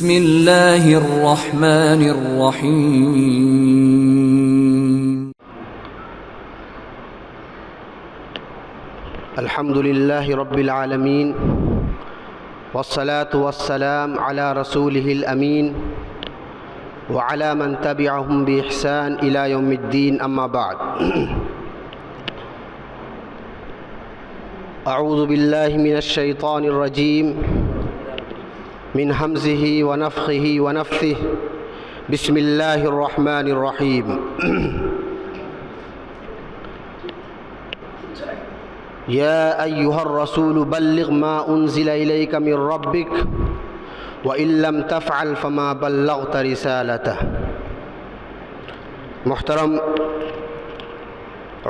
بسم اللہ الرحمن الرحیم الحمد للہ رب العالمین والصلاة والسلام علی رسولہ الامین وعلی من تبعہم بإحسان الی یوم الدین اما بعد اعوذ باللہ من الشیطان الرجیم من حمزہ ونفخہ ونفثہ بسم اللہ الرحمن الرحیم یا ایہا الرسول بلغ ما انزل الیک من ربک وَإِن لَّمْ تَفْعَلْ فَمَا بَلَّغْتَ رِسَالَتَهُ۔ محترم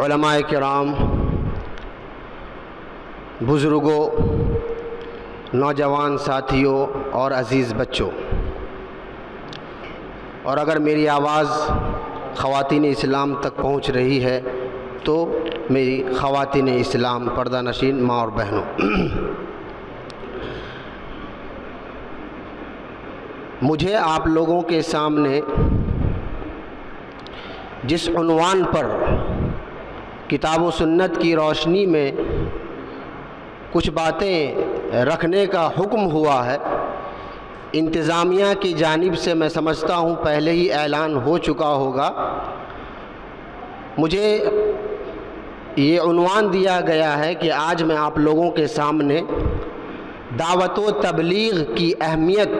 علماء کرام، بزرگوں، نوجوان ساتھیوں اور عزیز بچوں، اور اگر میری آواز خواتین اسلام تک پہنچ رہی ہے تو میری خواتین اسلام پردہ نشین ماں اور بہنوں، مجھے آپ لوگوں کے سامنے جس عنوان پر کتاب و سنت کی روشنی میں کچھ باتیں رکھنے کا حکم ہوا ہے، انتظامیہ کی جانب سے میں سمجھتا ہوں پہلے ہی اعلان ہو چکا ہوگا۔ مجھے یہ عنوان دیا گیا ہے کہ آج میں آپ لوگوں کے سامنے دعوت و تبلیغ کی اہمیت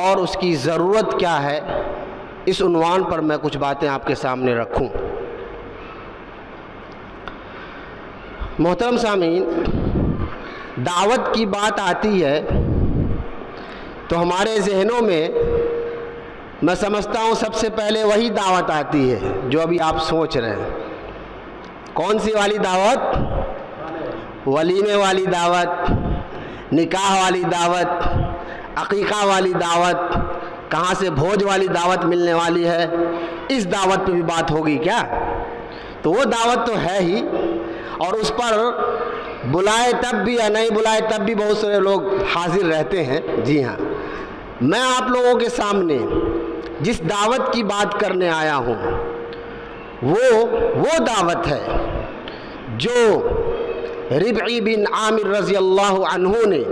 اور اس کی ضرورت کیا ہے، اس عنوان پر میں کچھ باتیں آپ کے سامنے رکھوں۔ محترم سامعین، دعوت کی بات آتی ہے تو ہمارے ذہنوں میں سمجھتا ہوں سب سے پہلے وہی دعوت آتی ہے جو ابھی آپ سوچ رہے ہیں۔ کون سی والی دعوت؟ ولیمے والی دعوت، نکاح والی دعوت، عقیقہ والی دعوت، کہاں سے بھوج والی دعوت ملنے والی ہے، اس دعوت پہ بھی بات ہوگی کیا؟ تو وہ دعوت تو ہے ہی، اور اس پر بلائے تب بھی یا نہیں بلائے تب بھی بہت سارے لوگ حاضر رہتے ہیں۔ جی ہاں، میں آپ لوگوں کے سامنے جس دعوت کی بات کرنے آیا ہوں وہ دعوت ہے جو ربعی بن عامر رضی اللہ عنہ نے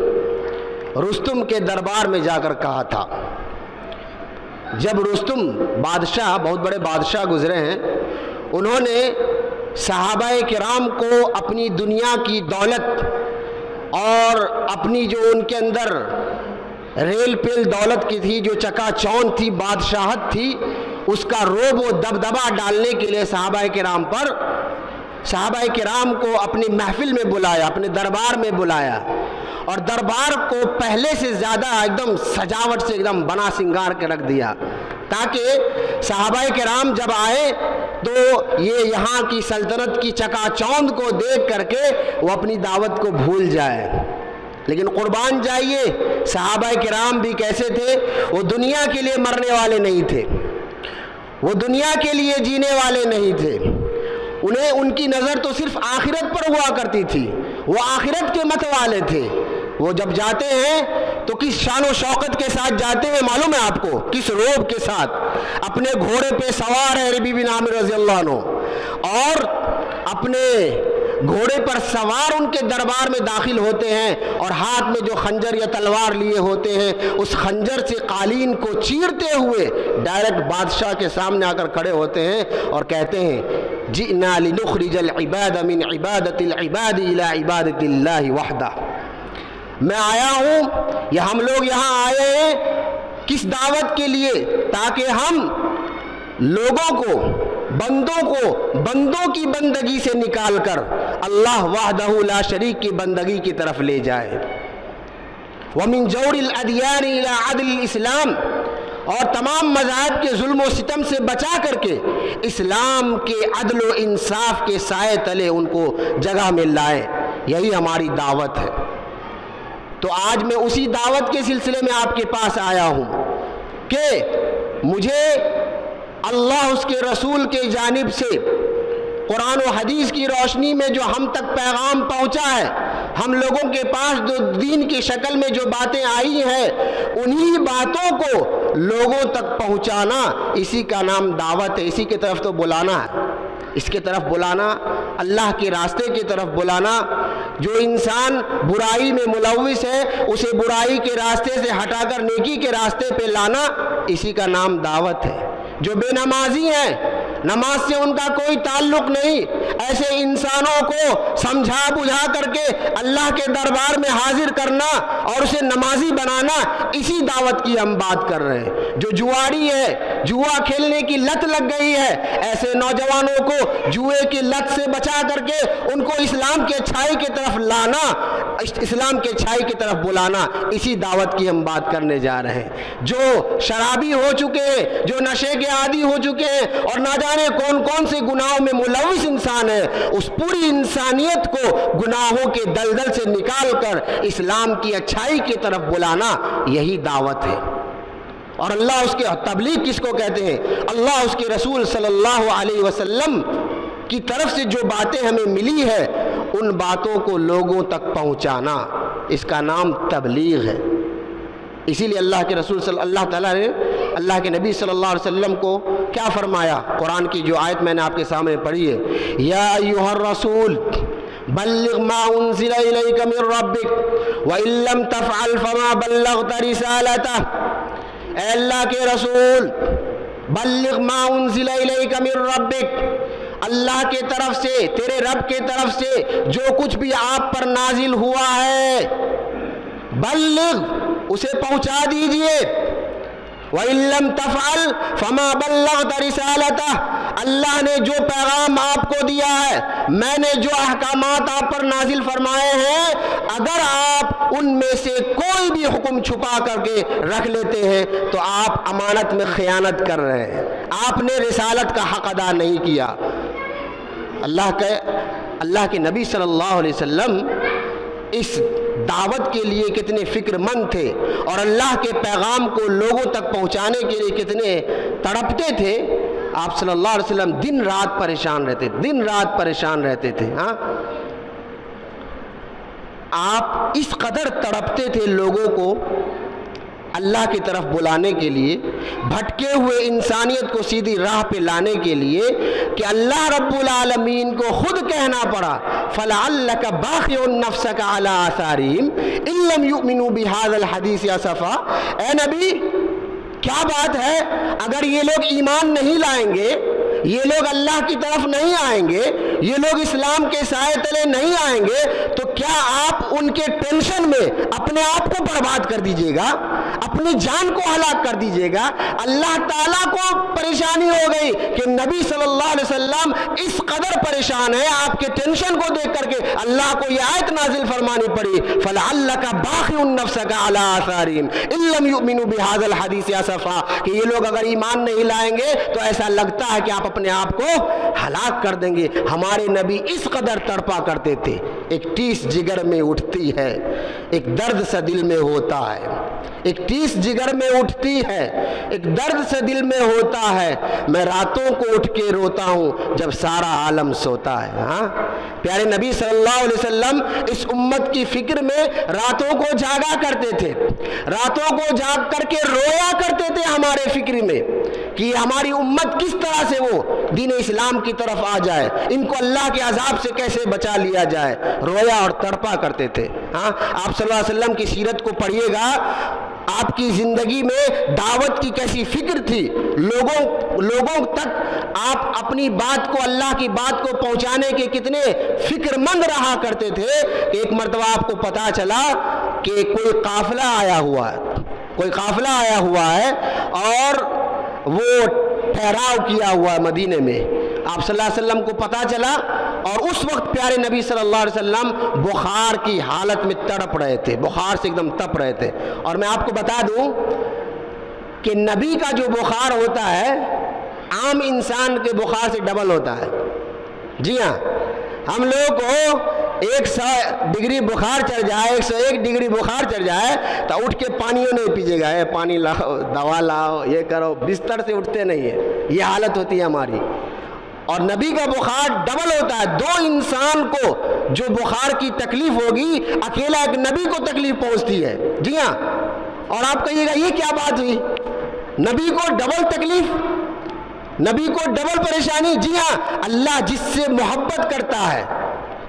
رستم کے دربار میں جا کر کہا تھا۔ جب رستم بادشاہ، بہت بڑے بادشاہ گزرے ہیں، انہوں نے صحابہ کرام کو اپنی دنیا کی دولت اور اپنی جو ان کے اندر ریل پیل دولت کی تھی، جو چکا چوند تھی، بادشاہت تھی، اس کا رعب و دبدبہ ڈالنے کے لیے صحابہ کرام کو اپنی محفل میں بلایا، اپنے دربار میں بلایا، اور دربار کو پہلے سے زیادہ ایک دم سجاوٹ سے ایک دم بنا سنگار کے رکھ دیا، تاکہ صحابہ کرام جب آئے تو یہ یہاں کی سلطنت کی چکا چوند کو دیکھ کر کے وہ اپنی دعوت کو بھول جائے۔ لیکن قربان جائیے، صحابہ کرام بھی کیسے تھے؟ وہ دنیا کے لیے مرنے والے نہیں تھے، وہ دنیا کے لیے جینے والے نہیں تھے، ان کی نظر تو صرف آخرت پر ہوا کرتی تھی، وہ آخرت کے مت والے تھے۔ وہ جب جاتے ہیں تو کس شان و شوقت کے ساتھ جاتے ہیں معلوم ہے آپ کو؟ کس روب کے ساتھ؟ اپنے گھوڑے پہ سوار ہے ربیع بن عامر رضی اللہ عنہ، اور اپنے گھوڑے پر سوار ان کے دربار میں داخل ہوتے ہیں، اور ہاتھ میں جو خنجر یا تلوار لیے ہوتے ہیں، اس خنجر سے قالین کو چیرتے ہوئے ڈائریکٹ بادشاہ کے سامنے آ کر کھڑے ہوتے ہیں اور کہتے ہیں جئنا لنخرج العباد من عبادت العباد الى عبادت اللہ وحدہ۔ میں آیا ہوں، یا ہم لوگ یہاں آئے ہیں کس دعوت کے لیے؟ تاکہ ہم لوگوں کو، بندوں کی بندگی سے نکال کر اللہ وحدہ لا شریک کی بندگی کی طرف لے جائے۔ وَمِن جَوْرِ الْأَدْيَانِ إِلَىٰ عَدْلِ الْإِسْلَامِ، اور تمام مذاہب کے ظلم و ستم سے بچا کر کے اسلام کے عدل و انصاف کے سائے تلے ان کو جگہ میں لائے۔ یہی ہماری دعوت ہے۔ تو آج میں اسی دعوت کے سلسلے میں آپ کے پاس آیا ہوں کہ مجھے اللہ اس کے رسول کے جانب سے قرآن و حدیث کی روشنی میں جو ہم تک پیغام پہنچا ہے ہم لوگوں کے پاس جو دین کی شکل میں جو باتیں آئی ہیں انہی باتوں کو لوگوں تک پہنچانا، اسی کا نام دعوت ہے، اسی کی طرف تو بلانا ہے، اس کی طرف بلانا، اللہ کے راستے کی طرف بلانا۔ جو انسان برائی میں ملوث ہے اسے برائی کے راستے سے ہٹا کر نیکی کے راستے پہ لانا، اسی کا نام دعوت ہے۔ جو بے نمازی ہیں، نماز سے ان کا کوئی تعلق نہیں، ایسے انسانوں کو سمجھا بجھا کر کے اللہ کے دربار میں حاضر کرنا اور اسے نمازی بنانا، اسی دعوت کی ہم بات کر رہے ہیں۔ جو جواری ہے، جوا کھیلنے کی لت لگ گئی ہے، ایسے نوجوانوں کو جوئے کی لت سے بچا کر کے ان کو اسلام کی اچھائی کی طرف لانا، اسلام کی اچھائی کی طرف بلانا، اسی دعوت کی ہم بات کرنے جا رہے ہیں۔ جو شرابی ہو چکے ہیں، جو نشے کے عادی ہو چکے ہیں اور نہ جانے کون کون سے گناہوں میں ملوث انسان ہے، اس پوری انسانیت کو گناہوں کے دلدل سے نکال کر اسلام کی اچھائی کی طرف بلانا، یہی دعوت ہے۔ اور اللہ اس کے تبلیغ کس کو کہتے ہیں؟ اللہ اس کے رسول صلی اللہ علیہ وسلم کی طرف سے جو باتیں ہمیں ملی ہے ان باتوں کو لوگوں تک پہنچانا، اس کا نام تبلیغ ہے۔ اسی لیے اللہ کے رسول اللہ تعالیٰ نے اللہ کے نبی صلی اللہ علیہ وسلم کو کیا فرمایا؟ قرآن کی جو آیت میں نے آپ کے سامنے پڑھی ہے، یا ایھا الرسول بلغ ما انزل الیک من ربک وان لم تفعل فما بلغت رسالتہ۔ اے اللہ کے رسول، بلغ ما انزل الیک من ربک، اللہ کے طرف سے، تیرے رب کے طرف سے جو کچھ بھی آپ پر نازل ہوا ہے، بلغ، اسے پہنچا دیجئے۔ وَإِن لَّمْ تَفْعَلْ فَمَا بَلَّغْتَ رِسَالَتَهُ، اللہ نے جو پیغام آپ کو دیا ہے، میں نے جو احکامات آپ پر نازل فرمائے ہیں، اگر آپ ان میں سے کوئی بھی حکم چھپا کر کے رکھ لیتے ہیں تو آپ امانت میں خیانت کر رہے ہیں، آپ نے رسالت کا حق ادا نہیں کیا۔ اللہ کے نبی صلی اللہ علیہ وسلم اس دعوت کے لیے کتنے فکر مند تھے اور اللہ کے پیغام کو لوگوں تک پہنچانے کے لیے کتنے تڑپتے تھے۔ آپ صلی اللہ علیہ وسلم دن رات پریشان رہتے تھے، دن رات پریشان رہتے تھے۔ ہاں، آپ اس قدر تڑپتے تھے لوگوں کو اللہ کی طرف بلانے کے لیے، بھٹکے ہوئے انسانیت کو سیدھی راہ پہ لانے کے لیے، کہ اللہ رب العالمین کو خود کہنا پڑا فَلَعَلَّكَ بَاخِعٌ نَفْسَكَ عَلَىٰ آثَارِهِمْ إِن لَّمْ يُؤْمِنُوا بِهَٰذَا الْحَدِيثِ أَسَفًا۔ اے نبی، کیا بات ہے، اگر یہ لوگ ایمان نہیں لائیں گے، یہ لوگ اللہ کی طرف نہیں آئیں گے، یہ لوگ اسلام کے سائے تلے نہیں آئیں گے، تو کیا آپ ان کے ٹینشن میں اپنے آپ کو برباد کر دیجئے گا، اپنی جان کو ہلاک کر دیجئے گا؟ اللہ تعالیٰ کو پریشانی ہو گئی کہ نبی صلی اللہ علیہ وسلم اس قدر پریشان ہے، آپ کے ٹینشن کو دیکھ کر کے اللہ کو یہ آیت نازل فرمانی پڑی فَلَعَلَّكَ بَاخِعٌ نَفْسَكَ عَلَىٰ آثَارِهِمْ إِن لَّمْ يُؤْمِنُوا بِهَٰذَا الْحَدِيثِ أَسَفًا، کہ یہ لوگ اگر ایمان نہیں لائیں گے تو ایسا لگتا ہے کہ آپ اپنے آپ کو ہلاک کر دیں گے۔ ہمارے نبی اس قدر تڑپا کرتے تھے، ایک ٹیس جگر میں اٹھتی ہے، ایک درد سا دل میں ہوتا ہے، ایک ٹیس جگر میں اٹھتی ہے، ایک درد سے دل میں ہوتا ہے، میں راتوں کو اٹھ کے روتا ہوں جب سارا عالم سوتا ہے۔ ہاں، پیارے نبی صلی اللہ علیہ وسلم اس امت کی فکر میں راتوں کو جاگا کرتے تھے، راتوں کو جاگ کر کے رویا کرتے تھے ہمارے فکر میں کہ ہماری امت کس طرح سے وہ دین اسلام کی طرف آ جائے، ان کو اللہ کے عذاب سے کیسے بچا لیا جائے، رویا اور تڑپا کرتے تھے۔ ہاں، آپ صلی اللہ علیہ وسلم کی سیرت کو پڑھیے گا، آپ کی زندگی میں دعوت کی کیسی فکر تھی، لوگوں تک آپ اپنی بات کو، اللہ کی بات کو پہنچانے کے کتنے فکر مند رہا کرتے تھے کہ ایک مرتبہ آپ کو پتا چلا کہ کوئی قافلہ آیا ہوا ہے، کوئی قافلہ آیا ہوا ہے اور وہ ٹھہراؤ کیا ہوا ہے مدینے میں۔ آپ صلی اللہ علیہ وسلم کو پتا چلا اور اس وقت پیارے نبی صلی اللہ علیہ وسلم بخار کی حالت میں تڑپ رہے تھے، بخار سے ایک دم تپ رہے تھے۔ اور میں آپ کو بتا دوں کہ نبی کا جو بخار ہوتا ہے عام انسان کے بخار سے ڈبل ہوتا ہے۔ جی ہاں، ہم لوگ کو 100 ڈگری بخار چڑھ جائے، 101 ڈگری بخار چڑھ جائے تو اٹھ کے پانیوں نہیں پیجیے گا، پانی لاؤ، دوا لاؤ، یہ کرو، بستر سے اٹھتے نہیں ہیں، یہ حالت ہوتی ہے ہماری۔ اور نبی کا بخار ڈبل ہوتا ہے. 2 انسان کو جو بخار کی تکلیف ہوگی اکیلا ایک نبی کو تکلیف پہنچتی ہے. جی ہاں. اور آپ کہیے گا یہ کیا بات ہوئی, نبی کو ڈبل تکلیف, نبی کو ڈبل پریشانی. جی ہاں, اللہ جس سے محبت کرتا ہے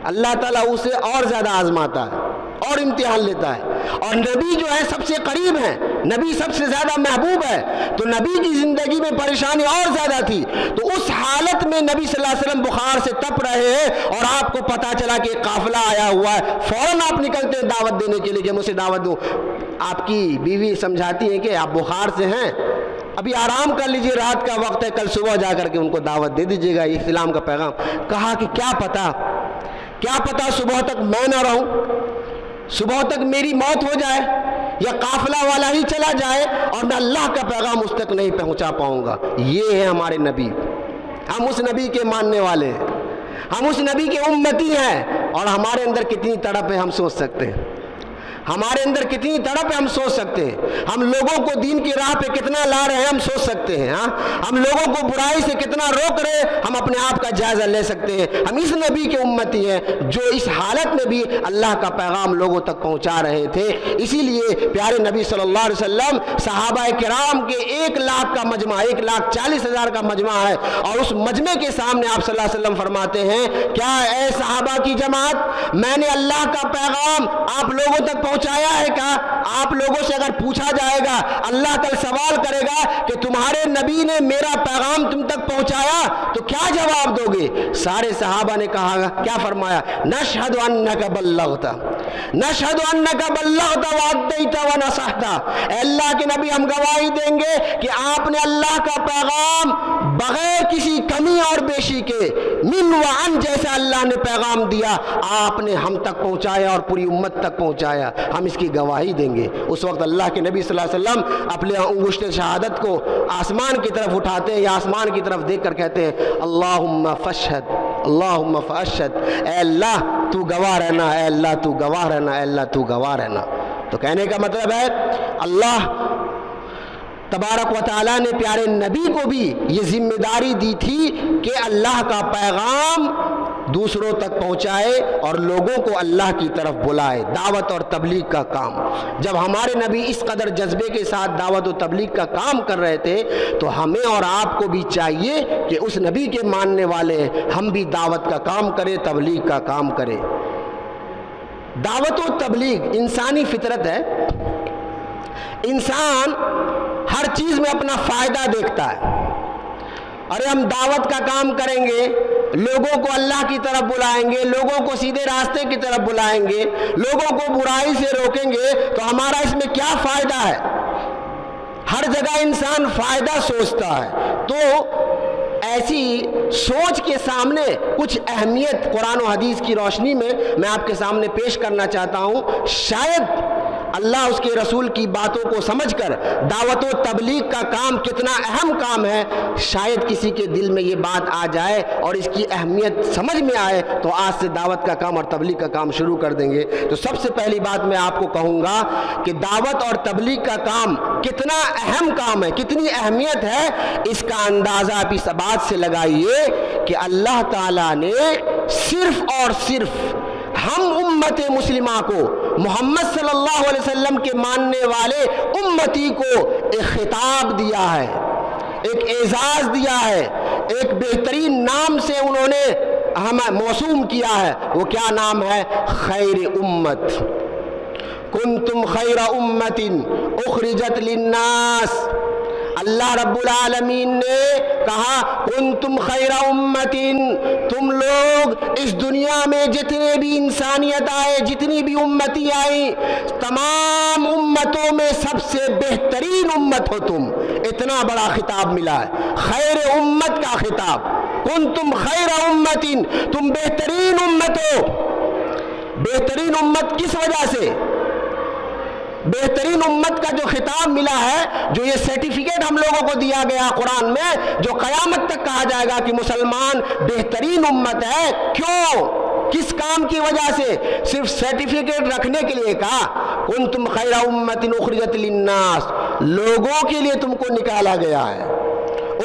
اللہ تعالیٰ اسے اور زیادہ آزماتا ہے اور امتحان لیتا ہے. اور نبی جو ہے سب سے قریب ہے, نبی سب سے زیادہ محبوب ہے, تو نبی کی زندگی میں پریشانی اور زیادہ تھی. تو اس حالت میں نبی صلی اللہ علیہ وسلم بخار سے تپ رہے ہیں اور آپ کو پتا چلا کہ قافلہ آیا ہوا ہے, فوراً آپ نکلتے ہیں دعوت دینے کے لیے کہ مجھے دعوت دوں. آپ کی بیوی سمجھاتی ہے کہ آپ بخار سے ہیں, ابھی آرام کر لیجئے, رات کا وقت ہے, کل صبح جا کر کے ان کو دعوت دے دیجئے گا, یہ اسلام کا پیغام. کہا کہ کیا پتا صبح تک میں نہ رہوں, صبح تک میری موت ہو جائے یا قافلہ والا ہی چلا جائے اور میں اللہ کا پیغام اس تک نہیں پہنچا پاؤں گا. یہ ہے ہمارے نبی, ہم اس نبی کے ماننے والے ہیں, ہم اس نبی کے امتی ہیں. اور ہمارے اندر کتنی تڑپ ہے ہم سوچ سکتے ہیں, ہمارے اندر کتنی تڑپ ہے ہم سوچ سکتے ہیں. ہم لوگوں کو دین کی راہ پہ کتنا لا رہے ہیں ہم سوچ سکتے ہیں. ہم لوگوں کو برائی سے کتنا روک رہے ہیں ہم اپنے آپ کا جائزہ لے سکتے ہیں. ہم اس نبی کے امتی ہیں جو اس حالت میں بھی اللہ کا پیغام لوگوں تک پہنچا رہے تھے. اسی لیے پیارے نبی صلی اللہ علیہ وسلم صحابہ کرام کے 1 لاکھ کا مجمع, 1,40,000 کا مجمع ہے, اور اس مجمع کے سامنے آپ صلی اللہ علیہ وسلم فرماتے ہیں, کیا اے صحابہ کی جماعت, میں نے اللہ کا پیغام آپ لوگوں تک پہنچایا ہے کیا؟ آپ لوگوں سے اگر پوچھا جائے گا, اللہ کل سوال کرے گا کہ تمہارے نبی نے میرا پیغام تم تک پہنچایا, تو کیا جواب دو گے؟ سارے صحابہ نے کہا, کیا فرمایا؟ نشہد انک بلغت, نشہد انک بلغت وادیت ونصحت. اے اللہ کے نبی ہم گواہی دیں گے کہ آپ نے اللہ کا پیغام بغیر کسی کمی اور بیشی کے من وعن جیسا اللہ نے پیغام دیا آپ نے ہم تک پہنچایا اور پوری امت تک پہنچایا. ہم اس کی گواہی دیں گے. اس وقت اللہ کے نبی صلی اللہ علیہ وسلم اپنے انگشت شہادت کو آسمان کی طرف اٹھاتے ہیں یا آسمان کی طرف دیکھ کر کہتے ہیں, اللہم فاشہد, اللہم فاشہد. اے اللہ تو گواہ رہنا, اے اللہ تو گواہ رہنا, اے اللہ تو گواہ رہنا. تو کہنے کا مطلب ہے اللہ تبارک و تعالیٰ نے پیارے نبی کو بھی یہ ذمہ داری دی تھی کہ اللہ کا پیغام دوسروں تک پہنچائے اور لوگوں کو اللہ کی طرف بلائے. دعوت اور تبلیغ کا کام, جب ہمارے نبی اس قدر جذبے کے ساتھ دعوت و تبلیغ کا کام کر رہے تھے تو ہمیں اور آپ کو بھی چاہیے کہ اس نبی کے ماننے والے ہم بھی دعوت کا کام کریں, تبلیغ کا کام کریں. دعوت و تبلیغ انسانی فطرت ہے. انسان ہر چیز میں اپنا فائدہ دیکھتا ہے. ارے ہم دعوت کا کام کریں گے, لوگوں کو اللہ کی طرف بلائیں گے, لوگوں کو سیدھے راستے کی طرف بلائیں گے, لوگوں کو برائی سے روکیں گے, تو ہمارا اس میں کیا فائدہ ہے؟ ہر جگہ انسان فائدہ سوچتا ہے. تو ایسی سوچ کے سامنے کچھ اہمیت قرآن و حدیث کی روشنی میں آپ کے سامنے پیش کرنا چاہتا ہوں. شاید اللہ اس کے رسول کی باتوں کو سمجھ کر دعوت و تبلیغ کا کام کتنا اہم کام ہے, شاید کسی کے دل میں یہ بات آ جائے اور اس کی اہمیت سمجھ میں آئے تو آج سے دعوت کا کام اور تبلیغ کا کام شروع کر دیں گے. تو سب سے پہلی بات میں آپ کو کہوں گا کہ دعوت اور تبلیغ کا کام کتنا اہم کام ہے, کتنی اہمیت ہے, اس کا اندازہ آپ اس بات سے لگائیے کہ اللہ تعالیٰ نے صرف اور صرف ہم امت مسلمہ کو, محمد صلی اللہ علیہ وسلم کے ماننے والے امتی کو ایک خطاب دیا ہے, ایک اعزاز دیا ہے, ایک بہترین نام سے انہوں نے ہمیں موسوم کیا ہے. وہ کیا نام ہے؟ خیر امت. کنتم خیر امت اخرجت للناس. اللہ رب العالمین نے کہا کنتم خیر امت, تم لوگ اس دنیا میں جتنے بھی انسانیت آئے, جتنی بھی امتی آئی, تمام امتوں میں سب سے بہترین امت ہو تم. اتنا بڑا خطاب ملا ہے, خیر امت کا خطاب. کنتم خیر امت, تم بہترین امت ہو. بہترین امت کس وجہ سے؟ بہترین امت کا جو خطاب ملا ہے, جو یہ سرٹیفکیٹ ہم لوگوں کو دیا گیا قرآن میں, جو قیامت تک کہا جائے گا کہ مسلمان بہترین امت ہے, کیوں, کس کام کی وجہ سے؟ صرف سرٹیفکیٹ رکھنے کے لیے کہا کنتم خیر امت اخرجت للناس, لوگوں کے لیے تم کو نکالا گیا ہے,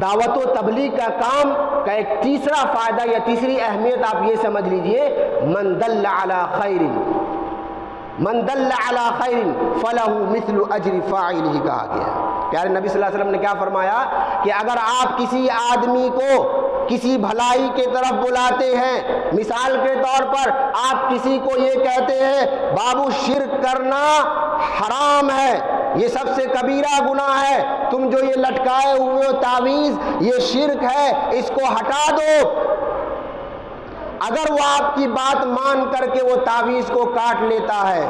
دعوت و تبلیغ کا کام کا ایک تیسرا فائدہ یا تیسری اہمیت آپ یہ سمجھ لیجئے، من دل علی خیر، من دل علی خیر فلہ مثل اجر فاعلہ کہا گیا ہے۔ پیارے نبی صلی اللہ علیہ وسلم نے کیا فرمایا کہ اگر آپ کسی آدمی کو کسی بھلائی کے طرف بلاتے ہیں، مثال کے طور پر آپ کسی کو یہ کہتے ہیں بابو شرک کرنا حرام ہے، یہ سب سے کبیرہ گناہ ہے، تم جو یہ لٹکائے ہوئے ہو تعویذ یہ شرک ہے، اس کو ہٹا دو، اگر وہ آپ کی بات مان کر کے وہ تعویذ کو کاٹ لیتا ہے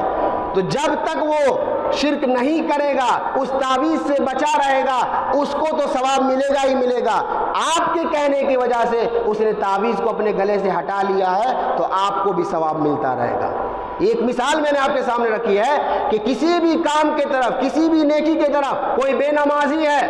تو جب تک وہ شرک نہیں کرے گا، اس تعویذ سے بچا رہے گا، اس کو تو ثواب ملے گا ہی ملے گا۔ آپ کے کہنے کی وجہ سے اس نے تعویذ کو اپنے گلے سے ہٹا لیا ہے تو آپ کو بھی ثواب ملتا رہے گا۔ ایک مثال میں نے آپ کے سامنے رکھی ہے کہ کسی بھی کام کے طرف، کسی بھی نیکی کے طرف کوئی بے نمازی ہے،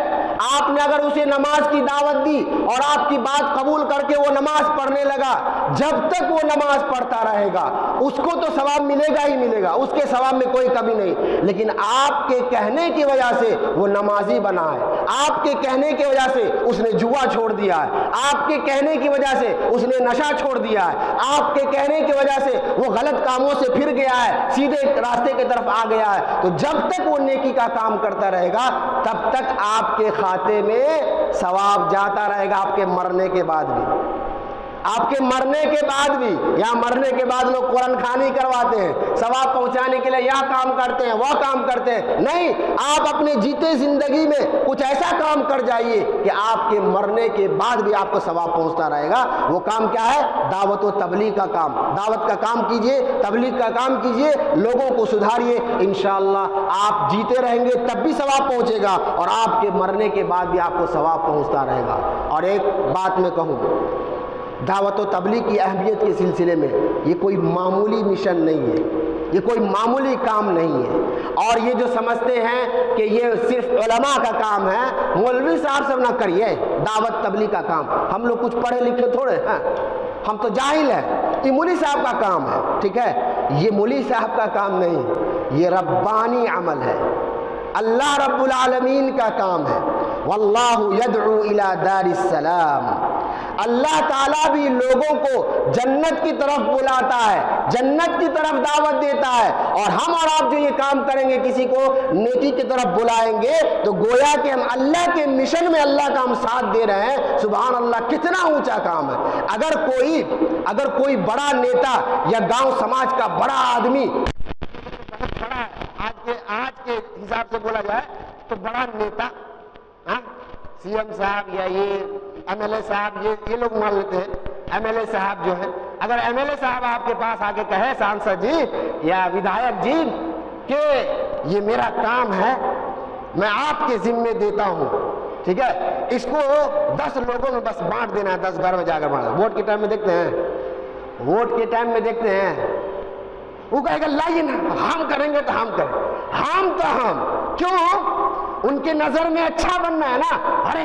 آپ نے اگر اسے نماز کی دعوت دی اور آپ کی بات قبول کر کے وہ نماز پڑھنے لگا، جب تک وہ نماز پڑھتا رہے گا اس کو تو ثواب ملے گا ہی ملے گا، اس کے ثواب میں کوئی کمی نہیں، لیکن آپ کے کہنے کی وجہ سے وہ نمازی بنا ہے، آپ کے کہنے کی وجہ سے اس نے جوا چھوڑ دیا ہے، آپ کے کہنے کی وجہ سے اس نے نشہ چھوڑ دیا ہے، آپ کے کہنے کی وجہ سے وہ غلط کاموں سے پھر گیا ہے، سیدھے راستے کی طرف آ گیا ہے، تو جب تک وہ نیکی کا کام کرتا رہے گا تب تک آپ کے کھاتے میں ثواب جاتا رہے گا، آپ کے مرنے کے بعد بھی، آپ کے مرنے کے بعد بھی۔ یہاں مرنے کے بعد لوگ قرآن خوانی کرواتے ہیں، ثواب پہنچانے کے لیے یہ کام کرتے ہیں وہ کام کرتے ہیں، نہیں، آپ اپنے جیتے زندگی میں کچھ ایسا کام کر جائیے کہ آپ کے مرنے کے بعد بھی آپ کو ثواب پہنچتا رہے گا۔ وہ کام کیا ہے؟ دعوت و تبلیغ کا کام، دعوت کا کام کیجئے، تبلیغ کا کام کیجئے، لوگوں کو سدھاریے، انشاءاللہ آپ جیتے رہیں گے تب بھی ثواب پہنچے گا اور آپ کے مرنے کے بعد بھی آپ کو ثواب پہنچتا رہے گا۔ اور ایک بات میں کہوں، دعوت و تبلیغ کی اہمیت کے سلسلے میں یہ کوئی معمولی مشن نہیں ہے، یہ کوئی معمولی کام نہیں ہے، اور یہ جو سمجھتے ہیں کہ یہ صرف علماء کا کام ہے، مولوی صاحب سب نہ کریے دعوت تبلیغ کا کام، ہم لوگ کچھ پڑھے لکھے تھوڑے ہیں، ہم تو جاہل ہیں، یہ مولوی صاحب کا کام ہے، ٹھیک ہے، یہ مولوی صاحب کا کام نہیں، یہ ربانی عمل ہے، اللہ رب العالمین کا کام ہے۔ واللہ یدعو الی دار السلام، اللہ تعالیٰ بھی لوگوں کو جنت کی طرف بلاتا ہے، جنت کی طرف دعوت دیتا ہے، اور ہم اور آپ جو یہ کام کریں گے، کسی کو نیکی کی طرف بلائیں گے تو گویا کہ ہم اللہ کے مشن میں اللہ کا ہم ساتھ دے رہے ہیں۔ سبحان اللہ، کتنا اونچا کام ہے۔ اگر کوئی بڑا نیتا یا گاؤں سماج کا بڑا آدمی، بڑا آج کے حساب سے بولا جائے تو بڑا نیتا، سی ایم صاحب یا یہ ایم ایل اے صاحب، یہ لوگ مان لیتے ہیں ایم ایل اے صاحب جو ہے، اگر ایم ایل اے صاحب آپ کے پاس آ کے کہے سانسد جی یا ودھایک جی کہ یہ میرا کام ہے، میں آپ کے ذمے دیتا ہوں، ٹھیک ہے، اس کو 10 لوگوں میں بس بانٹ دینا ہے، 10 گھر میں جا کر بانٹ، ووٹ کے ٹائم میں دیکھتے ہیں، ووٹ کے ٹائم میں دیکھتے ہیں وہ کہے گا لائیے نا، ہم کریں گے تو ہم کریں، ہم تو ہم کیوں؟ ان کے نظر میں اچھا بننا ہے نا۔ ارے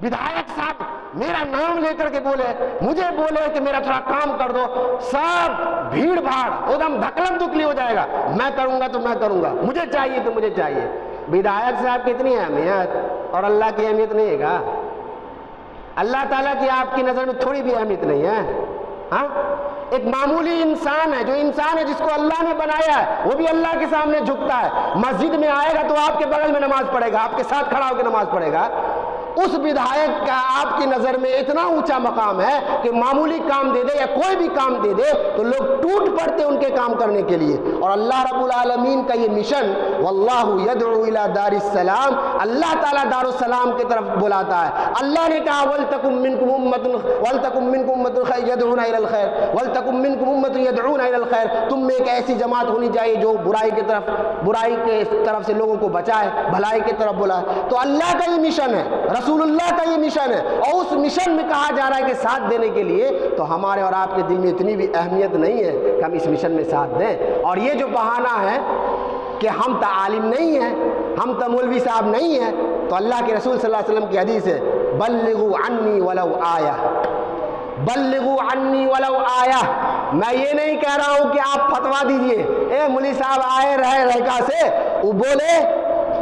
ودھایک صاحب میرا نام لے کر کے بولے، مجھے بولے کہ میرا تھوڑا کام کر دو، سب بھیڑ بھاڑ ایک دم دھکلم دکلی ہو جائے گا، میں کروں گا تو میں کروں گا، مجھے چاہیے تو مجھے چاہیے۔ ودھایک صاحب کی اتنی اہمیت اور اللہ کی اہمیت نہیں ہے گا؟ اللہ تعالیٰ کی آپ کی نظر میں تھوڑی بھی اہمیت نہیں ہے؟ ہاں، ایک معمولی انسان ہے، جو انسان ہے جس کو اللہ نے بنایا ہے، وہ بھی اللہ کے سامنے جھکتا ہے، مسجد میں آئے گا تو آپ کے بغل میں نماز پڑھے گا، آپ کے ساتھ کھڑا ہو کے نماز پڑھے گا۔ اس ودھایک کا آپ کی نظر میں اتنا اونچا مقام ہے کہ معمولی کام دے دے یا کوئی بھی کام دے دے تو لوگ ٹوٹ پڑتے ان کے کام کرنے کے لیے۔ اور اللہ رب العالمین کا یہ مشن، واللہ یدعو الی دار السلام، اللہ تعالیٰ دار السلام کی طرف بلاتا ہے۔ اللہ نے کہا وَلْتَكُمْ مِنْكُمْ أُمَّةٌ يَدْعُونَ إِلَى الْخَيْرِ وَلْتَكُمْ مِنْكُمْ أُمَّةٌ يَدْعُونَ إِلَى الْخَيْرِ، تم میں ایک ایسی جماعت ہونی چاہیے جو برائی کے طرف سے لوگوں کو بچائے، بھلائی کی طرف بلائے۔ تو اللہ کا یہ مشن ہے، رسول اللہ کا یہ مشن ہے، اور اس مشن میں کہا جا رہا ہے کہ ساتھ دینے کے لیے، تو ہمارے اور آپ کے دل میں اتنی بھی اہمیت نہیں ہے کہ ہم اس مشن میں ساتھ دیں۔ اور یہ جو بہانہ ہے کہ ہم تو عالم نہیں ہیں، ہم تو مولوی صاحب نہیں ہیں، تو اللہ کے رسول صلی اللہ علیہ وسلم کی حدیث ہے بلغوا عنی ولو آیہ، بلغوا عنی ولو آیہ۔ میں یہ نہیں کہہ رہا ہوں کہ آپ فتویٰ دیجئے، اے مولوی صاحب آئے رہے رہکا سے وہ بولے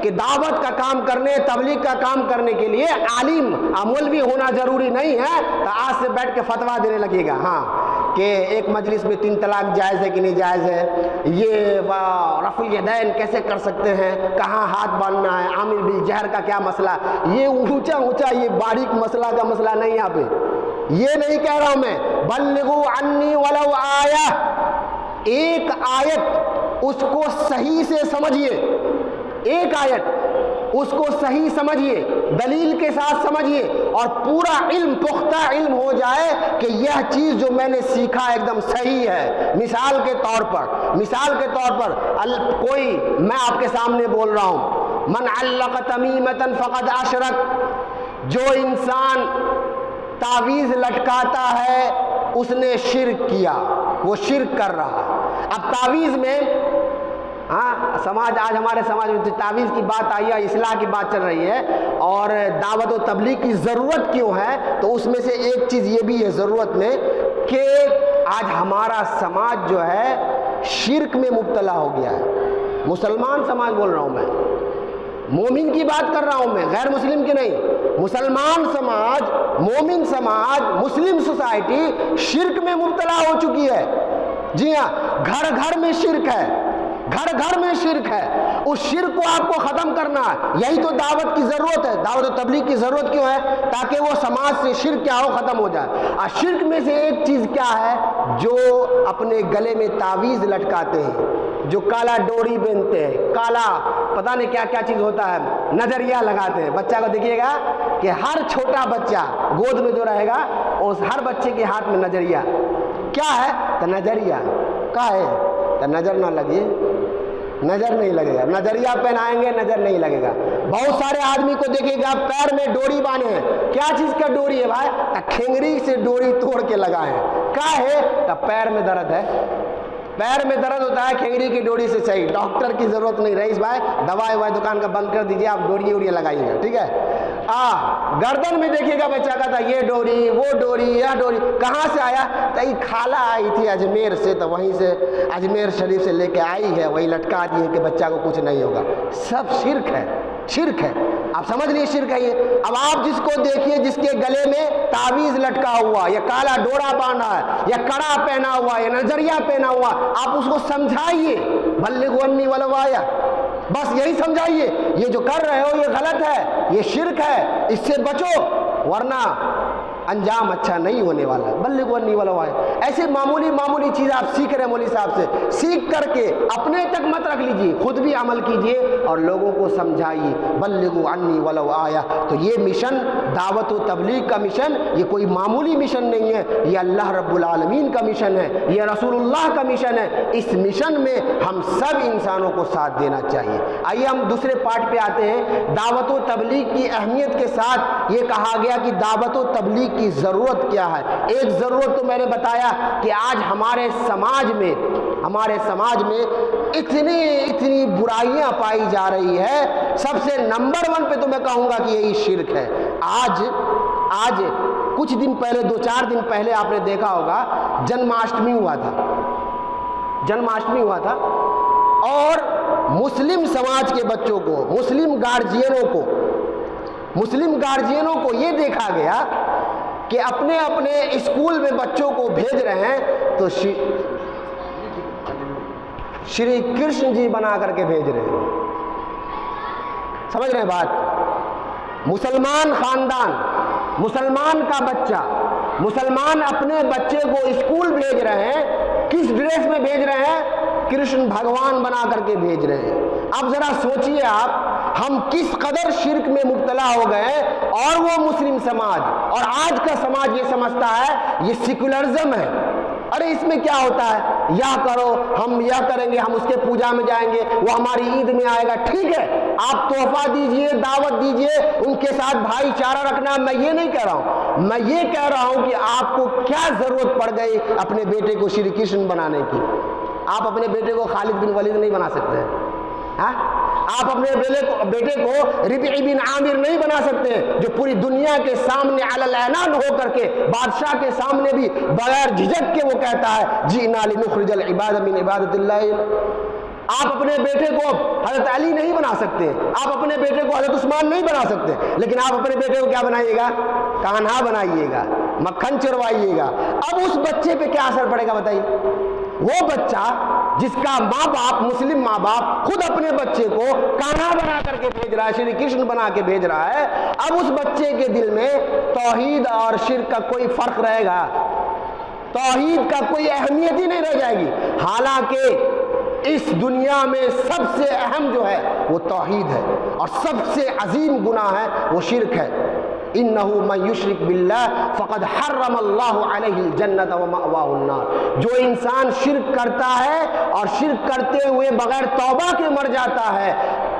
کہ دعوت کا کام کرنے، تبلیغ کا کام کرنے کے لیے عالم مولوی ہونا ضروری نہیں ہے تو آج سے بیٹھ کے فتویٰ دینے لگے گا ہاں کہ ایک مجلس میں 3 طلاق جائز ہے کہ نہیں جائز ہے، یہ رفع الیدین کیسے کر سکتے ہیں، کہاں ہاتھ باندھنا ہے، عامر بالجہر کا کیا مسئلہ، یہ اونچا یہ باریک مسئلہ کا مسئلہ نہیں یہاں پہ، یہ نہیں کہہ رہا ہوں میں، بلغوا عنی ولو آیہ، ایک آیت اس کو صحیح سے سمجھیے، ایک آیت اس کو صحیح سمجھیے، دلیل کے ساتھ سمجھیے اور پورا علم، پختہ علم ہو جائے کہ یہ چیز جو میں نے سیکھا ایک دم صحیح ہے۔ مثال کے طور پر کوئی میں آپ کے سامنے بول رہا ہوں، من علق تمیمۃ فقد اشرک، جو انسان تعویذ لٹکاتا ہے اس نے شرک کیا، وہ شرک کر رہا۔ اب تعویذ میں آج ہمارے سماج میں تعویذ کی بات آئی ہے، اصلاح کی بات چل رہی ہے اور دعوت و تبلیغ کی ضرورت کیوں ہے، تو اس میں سے ایک چیز یہ بھی ہے ضرورت میں کہ آج ہمارا سماج جو ہے شرک میں مبتلا ہو گیا ہے۔ مسلمان سماج بول رہا ہوں میں، مومن کی بات کر رہا ہوں میں، غیر مسلم کی نہیں، مسلمان سماج، مومن سماج، مسلم سوسائٹی شرک میں مبتلا ہو چکی ہے۔ جی ہاں، گھر گھر میں شرک ہے، گھر گھر میں شرک ہے، اس شرک کو آپ کو ختم کرنا ہے، یہی تو دعوت کی ضرورت ہے، دعوت و تبلیغ کی ضرورت کیوں ہے؟ تاکہ وہ سماج سے شرک کیا ہو، ختم ہو جائے۔ اور شرک میں سے ایک چیز کیا ہے، جو اپنے گلے میں تعویذ لٹکاتے ہیں، جو کالا ڈوری پہنتے ہیں، کالا پتہ نہیں کیا کیا چیز ہوتا ہے، نظریہ لگاتے ہیں۔ بچہ کو دیکھیے گا کہ ہر چھوٹا بچہ گود میں جو رہے گا اس ہر بچے کے ہاتھ میں نظریہ کیا ہے، تو نظریہ کیا ہے، تو نظر نہ لگے، نظر نہیں لگے گا، نظریہ پہنائیں گے نظر نہیں لگے گا۔ بہت سارے آدمی کو دیکھیے گا پیر میں ڈوری باندھے ہیں، کیا چیز کا ڈوری ہے بھائی، تو کھنگری سے ڈوری توڑ کے لگائے ہیں، کیا ہے، تو پیر میں درد ہے، پیر میں درد ہوتا ہے کھنگری کی ڈوری سے صحیح، ڈاکٹر کی ضرورت نہیں، رئیس بھائی دوائی دکان کا بند کر دیجئے، آپ ڈوری لگائیے گا، ٹھیک ہے۔ گردن میں دیکھیے گا بچہ کا تھا یہ ڈوری، وہ ڈوری، یہ ڈوری کہاں سے آیا، تو یہ خالہ آئی تھی اجمیر سے، تو وہیں سے اجمیر شریف سے لے کے آئی ہے، وہی لٹکا دیے کہ بچہ کو کچھ نہیں ہوگا۔ سب شرک ہے، شرک ہے، آپ سمجھ لیے شرک ہے یہ۔ اب آپ جس کو دیکھیے جس کے گلے میں تعویذ لٹکا ہوا، یا کالا ڈورا باندھا ہے، یا کڑا پہنا ہوا، یا نظریہ پہنا ہوا، آپ اس کو سمجھائیے، بلغوا عنی ولو آیہ، بس یہی سمجھائیے، یہ جو کر رہے ہو یہ غلط ہے، یہ شرک ہے، اس سے بچو ورنہ انجام اچھا نہیں ہونے والا۔ بلغوا عنی ولو آیہ، ایسے معمولی چیز آپ سیکھ رہے ہیں مولوی صاحب سے، سیکھ کر کے اپنے تک مت رکھ لیجیے، خود بھی عمل کیجیے اور لوگوں کو سمجھائیے، بلغوا عنی ولو آیہ۔ تو یہ مشن، دعوت و تبلیغ کا مشن، یہ کوئی معمولی مشن نہیں ہے، یہ اللہ رب العالمین کا مشن ہے، یہ رسول اللہ کا مشن ہے۔ اس مشن میں ہم سب انسانوں کو ساتھ دینا چاہیے۔ آئیے ہم دوسرے پارٹ پہ آتے ہیں، دعوت و تبلیغ کی اہمیت کے ساتھ یہ کہا گیا کہ دعوت و تبلیغ کی ضرورت کیا ہے۔ ایک ضرورت تو میں نے بتایا کہ آج ہمارے سماج میں اتنی برائیاں پائی جا رہی ہے، سب سے نمبر 1 پہ تو میں کہوں گا کہ یہی شرک ہے۔ آج کچھ دن پہلے، 2-4 دن پہلے آپ نے دیکھا ہوگا جنماشٹمی ہوا تھا اور مسلم سماج کے بچوں کو، مسلم گارجینوں کو یہ دیکھا گیا کہ اپنے اسکول میں بچوں کو بھیج رہے ہیں تو شری کرشن جی بنا کر کے بھیج رہے ہیں۔ سمجھ رہے ہیں بات؟ مسلمان خاندان، مسلمان کا بچہ، مسلمان اپنے بچے کو اسکول بھیج رہے ہیں، کس ڈریس میں بھیج رہے ہیں؟ کرشن بھگوان بنا کر کے بھیج رہے ہیں۔ اب ذرا سوچئے آپ، ہم کس قدر شرک میں مبتلا ہو گئے، اور وہ مسلم سماج اور آج کا سماج یہ سمجھتا ہے یہ سیکولرزم ہے۔ ارے اس میں کیا ہوتا ہے، یا کرو، ہم یا کریں گے، ہم اس کے پوجا میں جائیں گے، وہ ہماری عید میں آئے گا، ٹھیک ہے، آپ تحفہ دیجئے، دعوت دیجئے، ان کے ساتھ بھائی چارہ رکھنا، میں یہ نہیں کہہ رہا ہوں، میں یہ کہہ رہا ہوں کہ آپ کو کیا ضرورت پڑ گئی اپنے بیٹے کو شری کرشن بنانے کی؟ آپ اپنے بیٹے کو خالد بن ولید نہیں بنا سکتے ہیں، آپ اپنے بیٹے کو ربعی بن عامر نہیں بنا سکتے ہیں، جو پوری دنیا کے سامنے علی الاعلان ہو کر کے بادشاہ کے سامنے بھی بغیر جھجک کے وہ کہتا ہے جئنا لنخرج العباد من عبادت اللہ۔ آپ اپنے بیٹے کو حضرت علی نہیں بنا سکتے، آپ اپنے بیٹے کو حضرت عثمان نہیں بنا سکتے، لیکن آپ اپنے بیٹے کو کیا بنائیے گا؟ کانہا بنائیے گا، مکھن چروائیے گا۔ اب اس بچے پہ کیا اثر پڑے گا بتائیے؟ وہ بچہ جس کا ماں باپ، مسلم ماں باپ، خود اپنے بچے کو کانہا بنا کر کے بھیج رہا ہے، شری کرشن بنا کے بھیج رہا ہے، اب اس بچے کے دل میں توحید اور شرک کا کوئی فرق رہے گا؟ توحید کا کوئی اہمیت ہی نہیں رہ جائے گی۔ حالانکہ اس دنیا میں سب سے اہم جو ہے وہ توحید ہے، اور سب سے عظیم گناہ ہے وہ شرک ہے۔ انہو من یشرک باللہ فقد حرم اللہ علیہ الجنۃ ومأواہ النار۔ جو انسان شرک کرتا ہے اور شرک کرتے ہوئے بغیر توبہ کے مر جاتا ہے،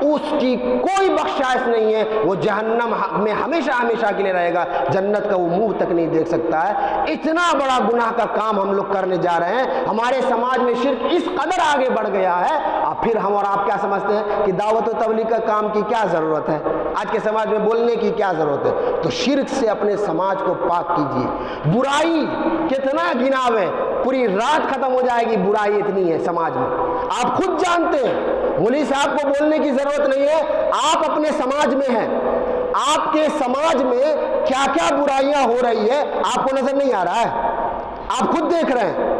اس کی کوئی بخشائش نہیں ہے، وہ جہنم میں ہمیشہ ہمیشہ کے لیے رہے گا، جنت کا وہ منہ تک نہیں دیکھ سکتا ہے۔ اتنا بڑا گناہ کا کام ہم لوگ کرنے جا رہے ہیں، ہمارے سماج میں شرک اس قدر آگے بڑھ گیا ہے۔ اور پھر ہم اور آپ کیا سمجھتے ہیں کہ دعوت و تبلیغ کا کام کی کیا ضرورت ہے؟ آج کے سماج میں بولنے کی کیا ضرورت ہے؟ تو شرک سے اپنے سماج کو پاک کیجیے۔ برائی کتنا گناو ہے، پوری رات ختم ہو جائے گی، برائی اتنی ہے سماج میں، آپ خود جانتے ہیں، مولوی صاحب کو بولنے کی ضرورت نہیں ہے، آپ اپنے سماج میں ہیں، آپ کے سماج میں کیا کیا برائیاں ہو رہی ہے آپ کو نظر نہیں آ رہا ہے؟ آپ خود دیکھ رہے ہیں،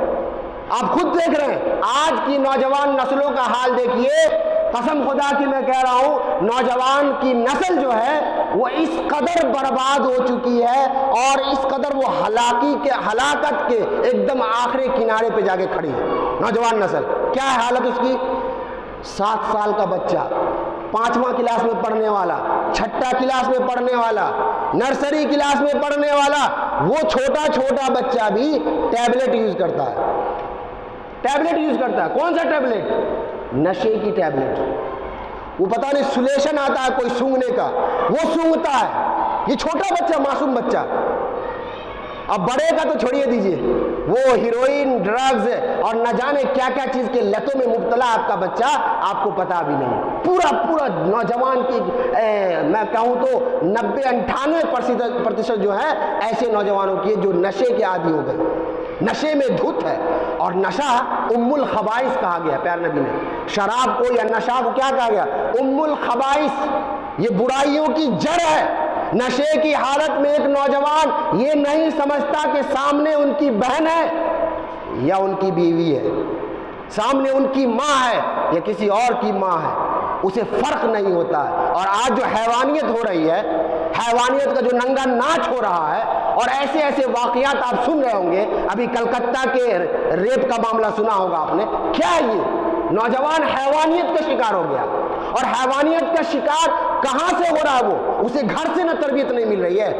آپ خود دیکھ رہے ہیں۔ آج کی نوجوان نسلوں کا حال دیکھیے، قسم خدا کی میں کہہ رہا ہوں، نوجوان کی نسل جو ہے وہ اس قدر برباد ہو چکی ہے، اور اس قدر وہ ہلاکت کے ایک دم آخری کنارے پہ جا کے کھڑی ہے۔ نوجوان نسل کیا ہے حالت اس کی؟ 7 سال کا بچہ، 5واں کلاس میں پڑھنے والا، 6ٹھا کلاس میں پڑھنے والا، نرسری کلاس میں پڑھنے والا، وہ چھوٹا بچہ بھی ٹیبلٹ یوز کرتا ہے۔ ٹیبلٹ یوز کرتا ہے، کون سا ٹیبلٹ؟ نشے کی ٹیبلٹ۔ وہ پتہ نہیں سلیشن آتا ہے کوئی سونگنے کا، وہ سونگتا ہے، یہ چھوٹا بچہ، معصوم بچہ۔ اب بڑے کا تو چھوڑیے دیجئے، وہ ہیروئن، ڈرگز اور نہ جانے کیا کیا چیز کے لتوں میں مبتلا آپ کا بچہ، آپ کو پتا بھی نہیں۔ پورا نوجوان کی میں کہوں تو 90-98% جو ہے ایسے نوجوانوں کی جو نشے کے عادی ہو گئے، نشے میں دھت ہے۔ اور نشہ ام الخبائث کہا گیا پیار نبی نے، شراب کو یا نشہ کو کیا کہا گیا؟ ام الخبائث، یہ برائیوں کی جڑ ہے۔ نشے کی حالت میں ایک نوجوان یہ نہیں سمجھتا کہ سامنے ان کی بہن ہے یا ان کی بیوی ہے، سامنے ان کی ماں ہے یا کسی اور کی ماں ہے، اسے فرق نہیں ہوتا ہے۔ اور آج جو حیوانیت ہو رہی ہے، حیوانیت کا جو ننگا ناچ ہو رہا ہے، اور ایسے ایسے واقعات آپ سن رہے ہوں گے، ابھی کلکتہ کے ریپ کا معاملہ سنا ہوگا آپ نے، کیا ہے یہ؟ نوجوان حیوانیت کا شکار ہو گیا، اور حیوانیت کا شکار کہاں سے ہو رہا ہے؟ وہ اسے گھر سے نہ تربیت نہیں مل رہی ہے،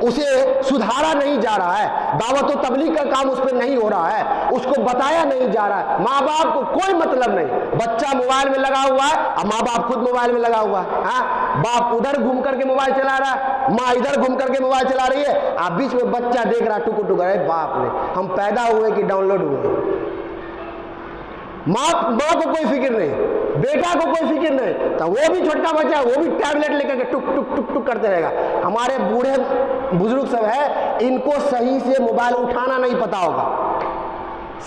اسے سدھارا نہیں جا رہا ہے، دعوت و تبلیغ کا کام اس پہ نہیں ہو رہا ہے، اس کو بتایا نہیں جا رہا ہے، ماں باپ کو کوئی مطلب نہیں، بچہ موبائل میں لگا ہوا ہے، اب ماں باپ خود موبائل میں لگا ہوا ہے، ہاں، باپ ادھر گھوم کر کے موبائل چلا رہا ہے، ماں ادھر گھوم کر کے موبائل چلا رہی ہے، آپ بیچ میں بچہ دیکھ رہا ٹکر ٹکر، اے باپ نے، ہم پیدا ہوئے کہ ڈاؤن لوڈ ہوئے؟ ماں کو کوئی فکر نہیں، بیٹا کو کوئی فکر نہیں، تو وہ بھی چھوٹا بچہ ہے، وہ بھی ٹیبلٹ لے کر کے ٹک ٹک ٹک ٹک کرتے رہے گا۔ ہمارے بوڑھے بزرگ سب ہے، ان کو صحیح سے موبائل اٹھانا نہیں پتا ہوگا،